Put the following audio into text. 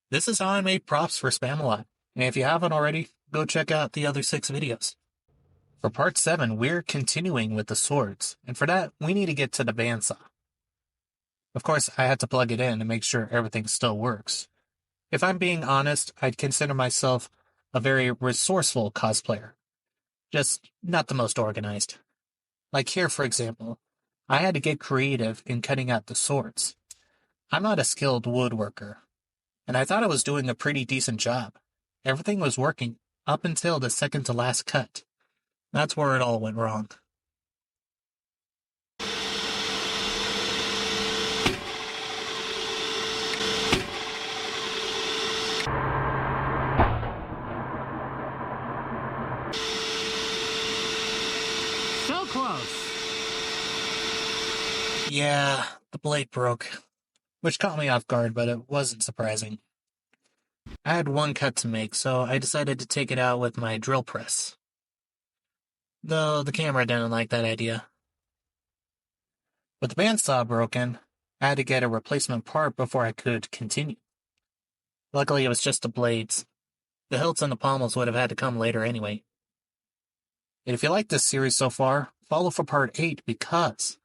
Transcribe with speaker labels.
Speaker 1: This is how I made props for Spamalot, and if you haven't already, go check out the other 6 videos. For part 7, we're continuing with the swords, and for that, we need to get to the bandsaw. Of course, I had to plug it in to make sure everything still works. If I'm being honest, I'd consider myself a very resourceful cosplayer. Just not the most organized. Like here, for example, I had to get creative in cutting out the swords. I'm not a skilled woodworker, and I thought I was doing a pretty decent job. Everything was working up until the second to last cut. That's where it all went wrong.
Speaker 2: So close!
Speaker 1: Yeah, the blade broke, which caught me off guard, but it wasn't surprising. I had one cut to make, so I decided to take it out with my drill press. Though the camera didn't like that idea. With the bandsaw broken, I had to get a replacement part before I could continue. Luckily, it was just the blades. The hilts and the pommels would have had to come later anyway. And if you like this series so far, follow for part 8 because